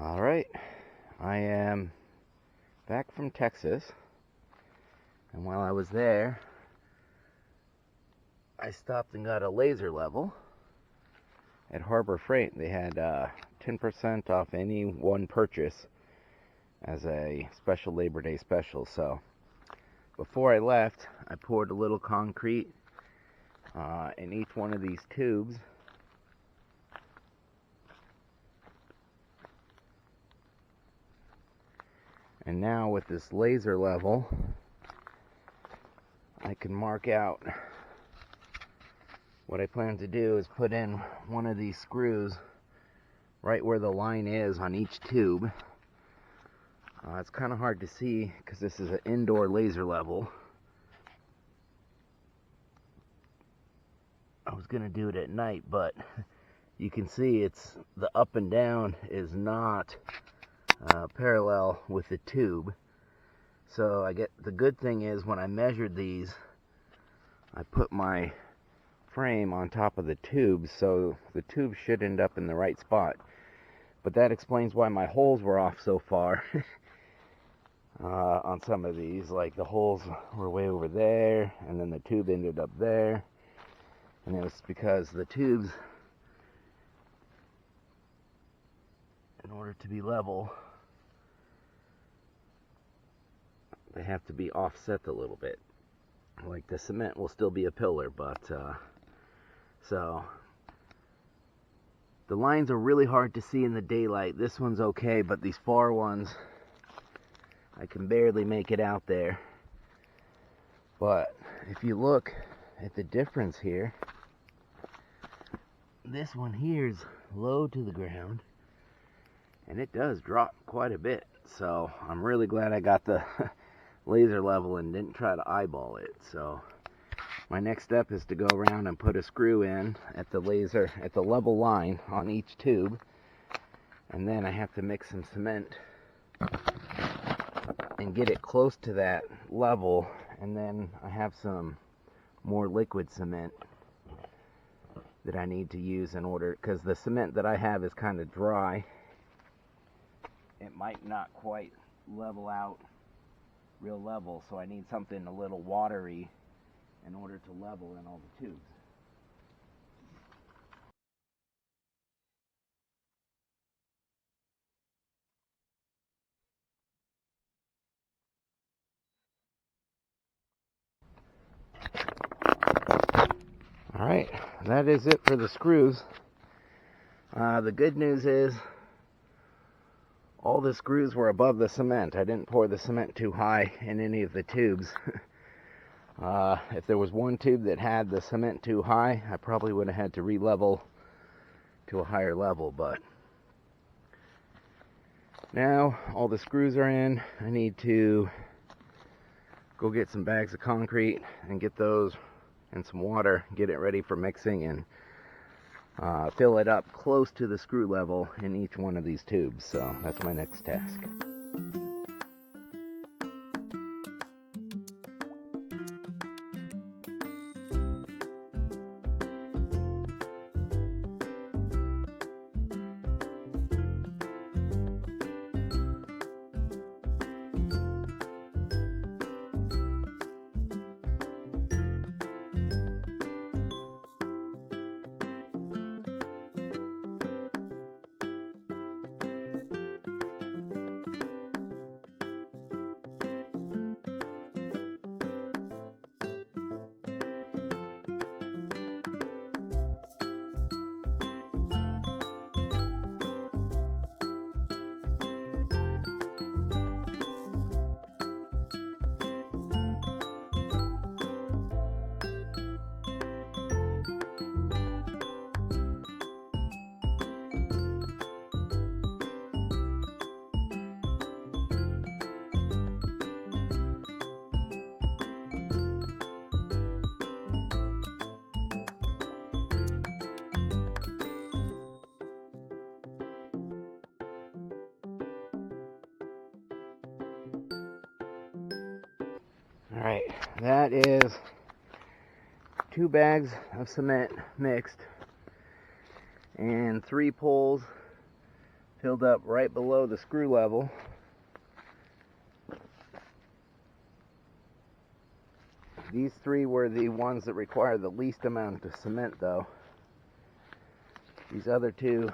All right, I am back from Texas, and while I was there, I stopped and got a laser level at Harbor Freight. They had 10% off any one purchase as a special Labor Day special. So before I left, I poured a little concrete in each one of these tubes. And now with this laser level, I can mark out what I plan to do is put in one of these screws right where the line is on each tube. It's kind of hard to see because this is an indoor laser level. I was going to do it at night, but you can see it's the up and down is not parallel with the tube. So the good thing is when I measured these, I put my frame on top of the tube, so the tube should end up in the right spot. But that explains why my holes were off so far on some of these. Like the holes were way over there, and then the tube ended up there. And it was because the tubes, in order to be level, they have to be offset a little bit. Like the cement will still be a pillar, but so the lines are really hard to see in the daylight. This one's okay, but these far ones, I can barely make it out there. But if you look at the difference here, this one here is low to the ground, and it does drop quite a bit. So I'm really glad I got the laser level and didn't try to eyeball it. So my next step is to go around and put a screw in at the level line on each tube, and then I have to mix some cement and get it close to that level, and then I have some more liquid cement that I need to use in order, because the cement that I have is kind of dry. It might not quite level out real level, so I need something a little watery in order to level in all the tubes. Alright, that is it for the screws. The good news is all the screws were above the cement. I didn't pour the cement too high in any of the tubes. If there was one tube that had the cement too high, I probably would have had to re-level to a higher level, but now all the screws are in. I need to go get some bags of concrete and get those and some water, get it ready for mixing, and fill it up close to the screw level in each one of these tubes. So that's my next task. Alright, that is 2 bags of cement mixed and 3 poles filled up right below the screw level. These three were the ones that require the least amount of cement, though. These other two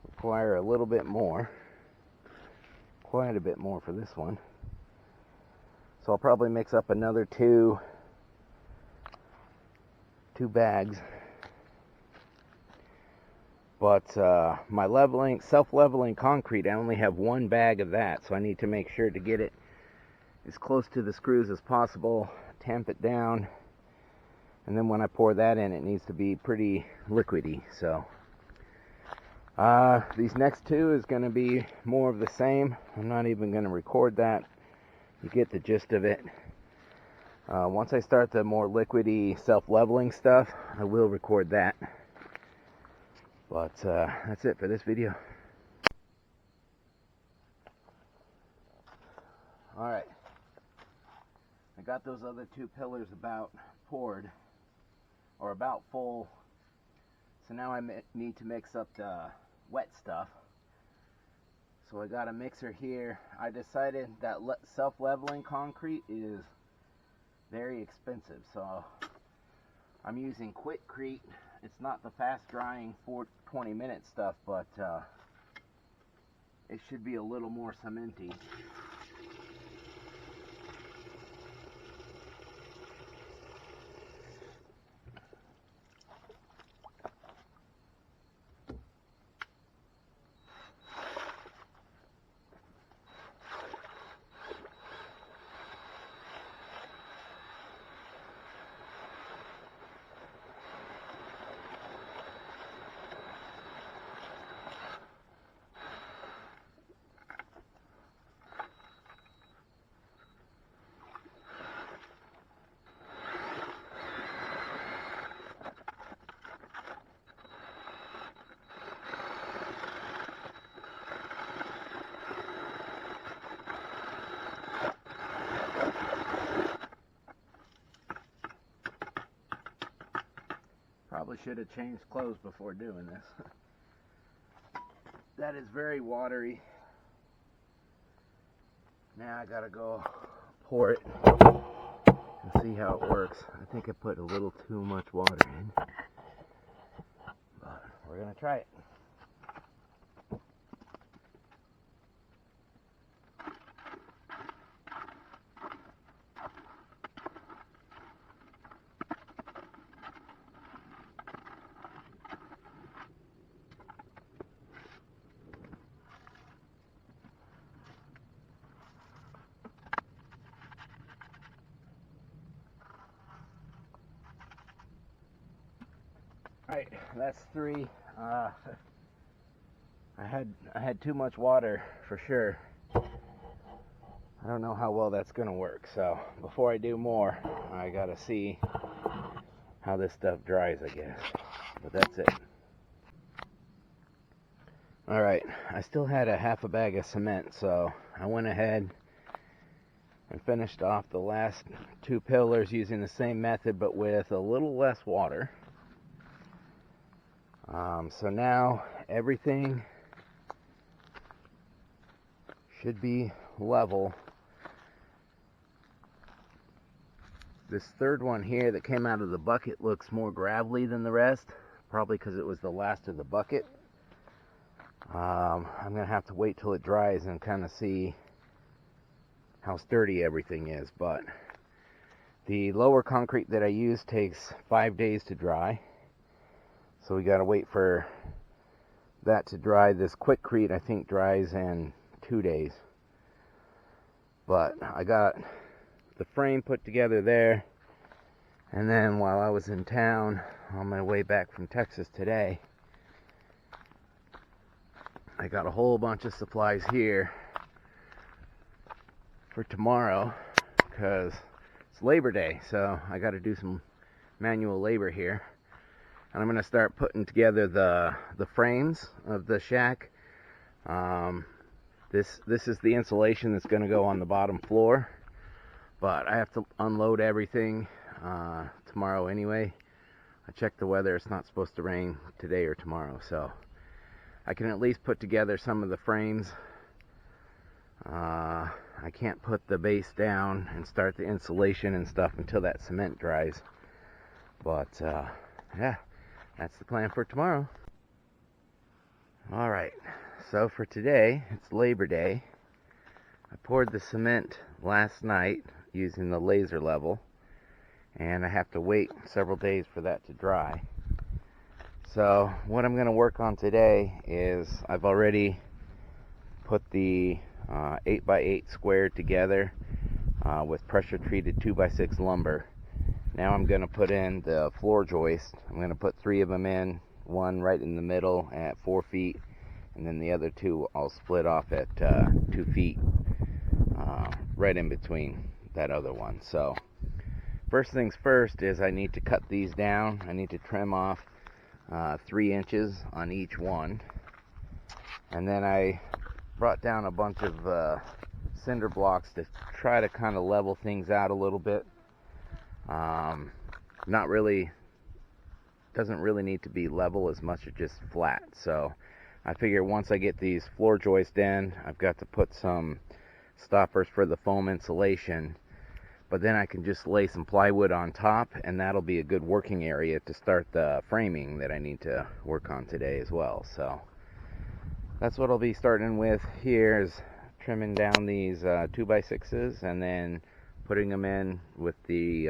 require a little bit more, quite a bit more for this one. So I'll probably mix up another two bags. But my self-leveling concrete, I only have one bag of that, so I need to make sure to get it as close to the screws as possible, tamp it down, and then when I pour that in, it needs to be pretty liquidy. So these next two is going to be more of the same. I'm not even going to record that. You get the gist of it. Once I start the more liquidy self-leveling stuff, I will record that. But that's it for this video. Alright, I got those other two pillars about poured, or about full, so now I need to mix up the wet stuff. So I got a mixer here. I decided that self-leveling concrete is very expensive, so I'm using Quikrete. It's not the fast drying 20-minute stuff, but it should be a little more cementy. Probably should have changed clothes before doing this. That is very watery. Now I gotta go pour it and see how it works. I think I put a little too much water in, but we're gonna try it. Alright, that's three. I had too much water for sure. I don't know how well that's gonna work, so before I do more, I gotta see how this stuff dries, I guess. But that's it. Alright, I still had a half a bag of cement, so I went ahead and finished off the last two pillars using the same method, but with a little less water. So now everything should be level. This third one here that came out of the bucket looks more gravelly than the rest, probably because it was the last of the bucket. I'm gonna have to wait till it dries and kind of see how sturdy everything is, but the lower concrete that I use takes 5 days to dry. So we gotta wait for that to dry. This Quikrete I think dries in 2 days. But I got the frame put together there, and then while I was in town on my way back from Texas today, I got a whole bunch of supplies here for tomorrow because it's Labor Day, so I got to do some manual labor here. And I'm going to start putting together the frames of the shack. This is the insulation that's going to go on the bottom floor, but I have to unload everything tomorrow anyway. I checked the weather. It's not supposed to rain today or tomorrow, so I can at least put together some of the frames. I can't put the base down and start the insulation and stuff until that cement dries. But yeah, that's the plan for tomorrow. Alright, so for today, it's Labor Day. I poured the cement last night using the laser level, and I have to wait several days for that to dry. So what I'm going to work on today is I've already put the 8x8 square together with pressure treated 2x6 lumber. Now I'm going to put in the floor joist. I'm going to put 3 of them in, one right in the middle at 4 feet, and then the other 2 I'll split off at 2 feet right in between that other one. So first things first is I need to cut these down. I need to trim off 3 inches on each one, and then I brought down a bunch of cinder blocks to try to kind of level things out a little bit. Not really, doesn't really need to be level as much as just flat. So I figure once I get these floor joists in, I've got to put some stoppers for the foam insulation, but then I can just lay some plywood on top, and that'll be a good working area to start the framing that I need to work on today as well. So that's what I'll be starting with here, is trimming down these 2x6s and then putting them in with the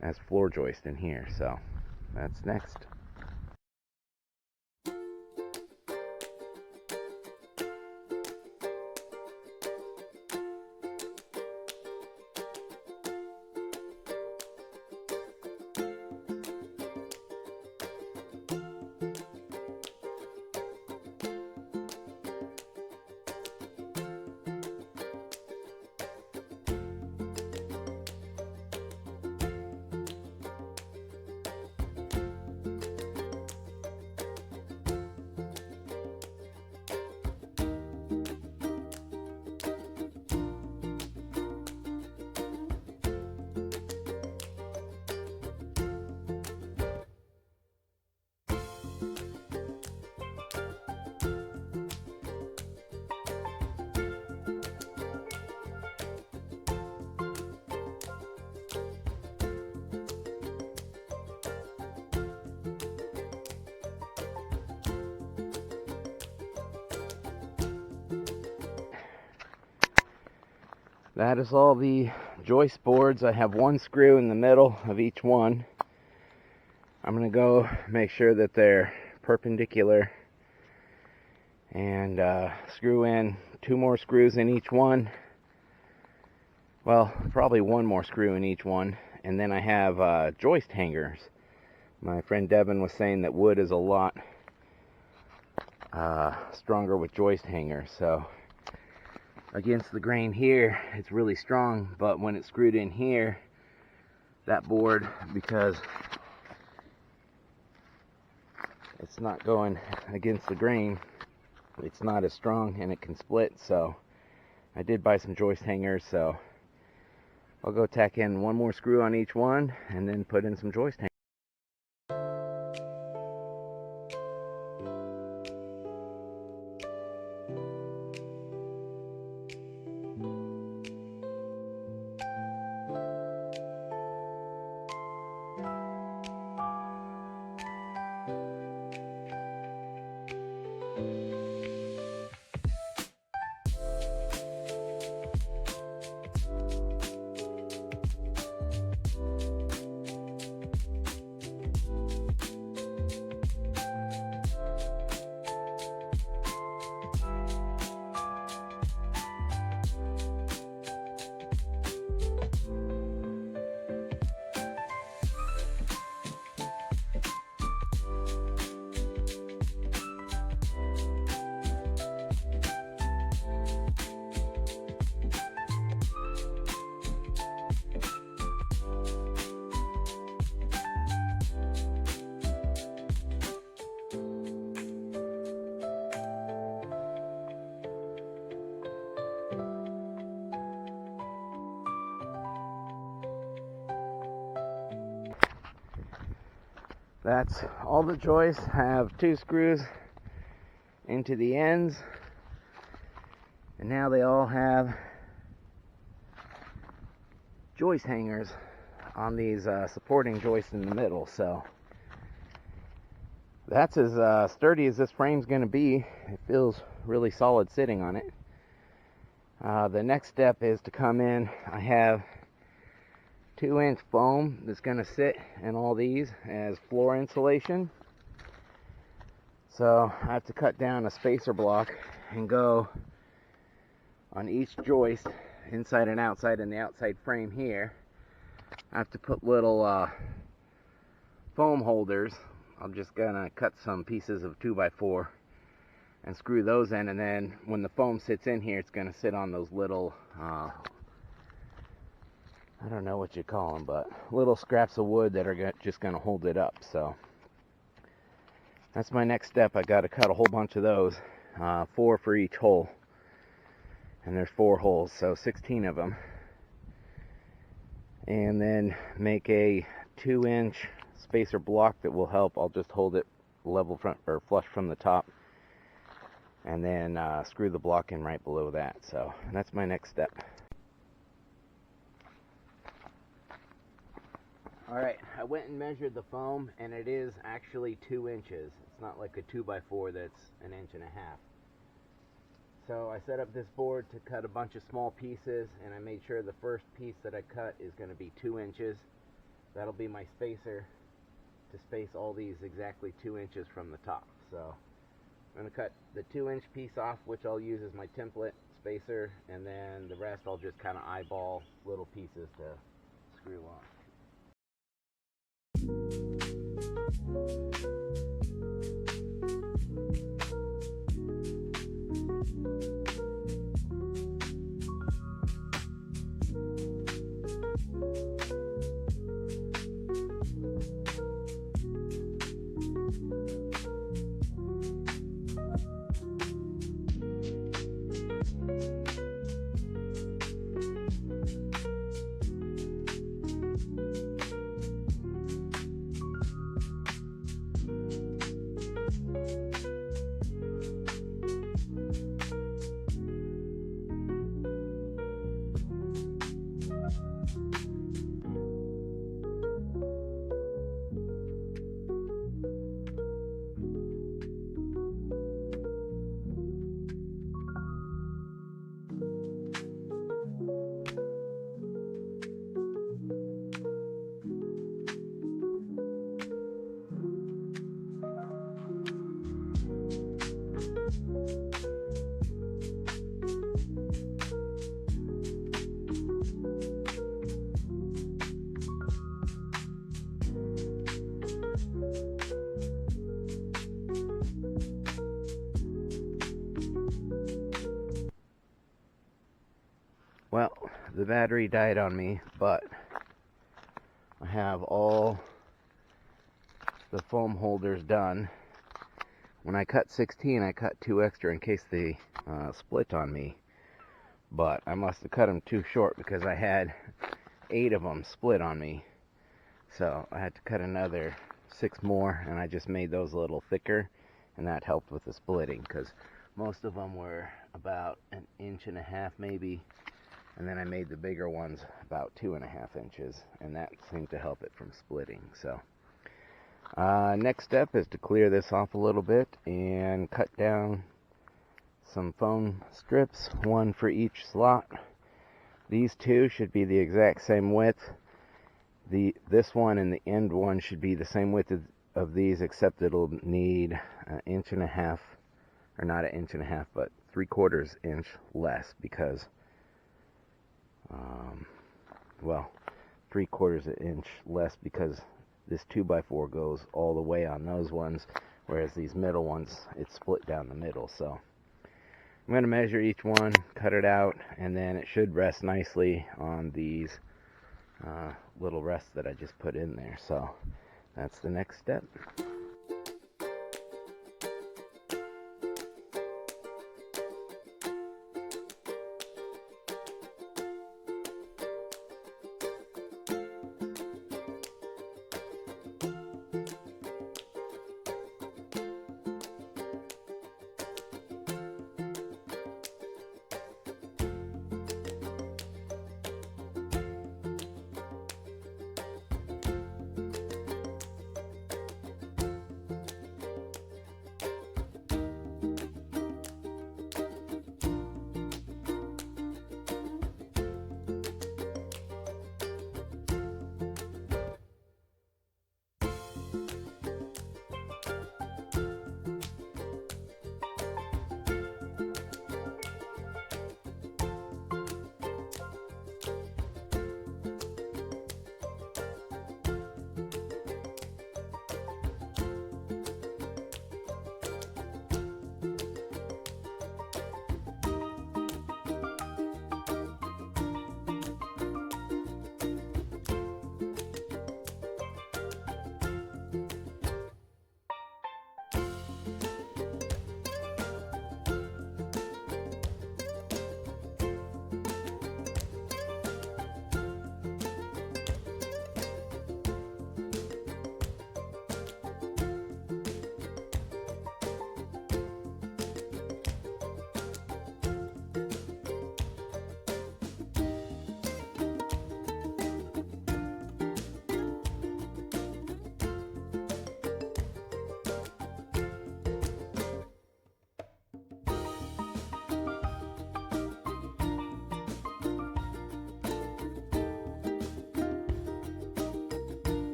as floor joist in here. So that's next. That is all the joist boards. I have 1 screw in the middle of each one. I'm going to go make sure that they're perpendicular and screw in 2 more screws in each one. Well, probably 1 more screw in each one. And then I have joist hangers. My friend Devin was saying that wood is a lot stronger with joist hangers. So against the grain here, it's really strong, but when it's screwed in here, that board, because it's not going against the grain, it's not as strong and it can split. So I did buy some joist hangers, so I'll go tack in 1 more screw on each one and then put in some joist hangers. That's all the joists. I have 2 screws into the ends, and now they all have joist hangers on these supporting joists in the middle. So that's as sturdy as this frame's going to be. It feels really solid sitting on it. The next step is to come in. I have 2-inch foam that's going to sit in all these as floor insulation. So I have to cut down a spacer block and go on each joist, inside and outside, in the outside frame here. I have to put little foam holders. I'm just gonna cut some pieces of 2x4 and screw those in, and then when the foam sits in here, it's gonna sit on those little I don't know what you call them, but little scraps of wood that are just gonna hold it up. So that's my next step. I got to cut a whole bunch of those, 4 for each hole, and there's 4 holes, so 16 of them, and then make a 2-inch spacer block that will help. I'll just hold it level front or flush from the top, and then screw the block in right below that. So that's my next step. Alright, I went and measured the foam, and it is actually 2 inches. It's not like a 2x4 that's 1.5 inches. So I set up this board to cut a bunch of small pieces, and I made sure the first piece that I cut is going to be 2 inches. That'll be my spacer to space all these exactly 2 inches from the top. So I'm going to cut the 2-inch piece off, which I'll use as my template spacer, and then the rest I'll just kind of eyeball little pieces to screw on. Well, the battery died on me, but I have all the foam holders done. When I cut 16, I cut 2 extra in case they split on me, but I must have cut them too short because I had 8 of them split on me. So I had to cut another 6 more, and I just made those a little thicker, and that helped with the splitting because most of them were about 1.5 inches maybe. And then I made the bigger ones about 2.5 inches, and that seemed to help it from splitting. So next step is to clear this off a little bit and cut down some foam strips, 1 for each slot. These 2 should be the exact same width. This one and the end one should be the same width of these, except it'll need 1.5 inches, or not 1.5 inches, but 3/4 inch less because well, 3/4 inch less because this 2x4 goes all the way on those ones, whereas these middle ones, it's split down the middle. So I'm going to measure each one, cut it out, and then it should rest nicely on these little rests that I just put in there. So that's the next step.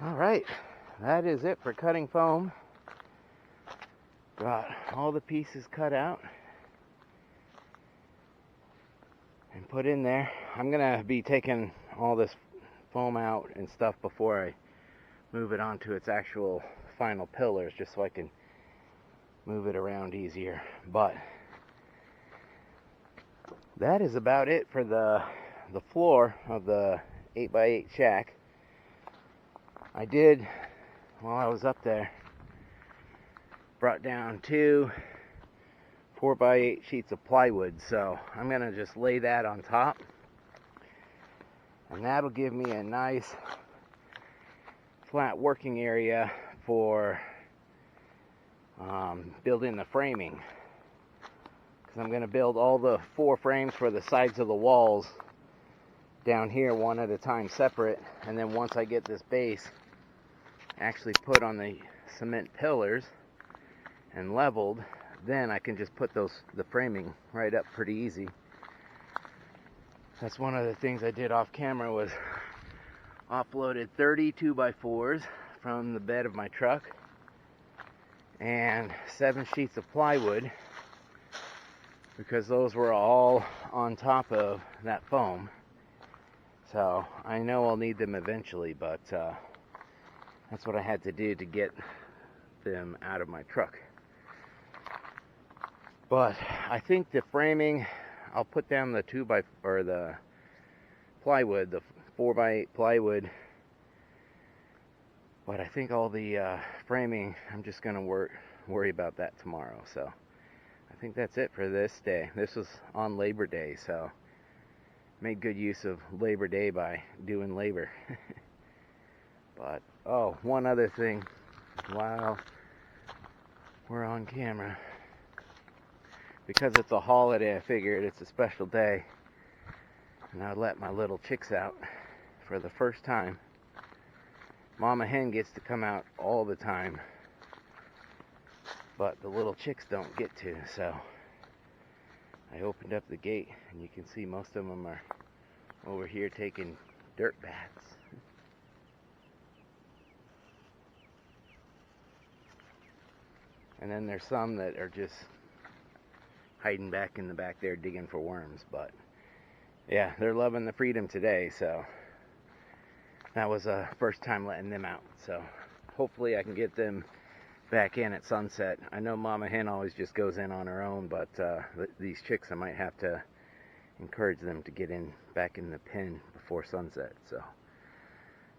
Alright, that is it for cutting foam. Got all the pieces cut out and put in there. I'm gonna be taking all this foam out and stuff before I move it onto its actual final pillars, just so I can move it around easier. But that is about it for the floor of the 8x8 shack. I did, while I was up there, brought down 2 4x8 sheets of plywood, so I'm gonna just lay that on top, and that'll give me a nice flat working area for building the framing, because I'm gonna build all the 4 frames for the sides of the walls down here one at a time separate, and then once I get this base actually put on the cement pillars and leveled, then I can just put the framing right up pretty easy. That's one of the things I did off camera, was offloaded 30 2x4s from the bed of my truck and 7 sheets of plywood, because those were all on top of that foam. So I know I'll need them eventually, but that's what I had to do to get them out of my truck. But I think the framing, I'll put down the the plywood, the 4x8 plywood. But I think all the framing, I'm just gonna worry about that tomorrow. So I think that's it for this day. This was on Labor Day, so made good use of Labor Day by doing labor. But oh, one other thing while we're on camera. Because it's a holiday, I figured it's a special day, and I let my little chicks out for the first time. Mama hen gets to come out all the time, but the little chicks don't get to, so I opened up the gate, and you can see most of them are over here taking dirt baths. And then there's some that are just hiding back in the back there digging for worms. But yeah, they're loving the freedom today, so that was a first time letting them out. So hopefully I can get them back in at sunset. I know Mama hen always just goes in on her own, but these chicks, I might have to encourage them to get in back in the pen before sunset. So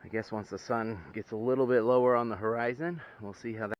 I guess once the sun gets a little bit lower on the horizon, we'll see how that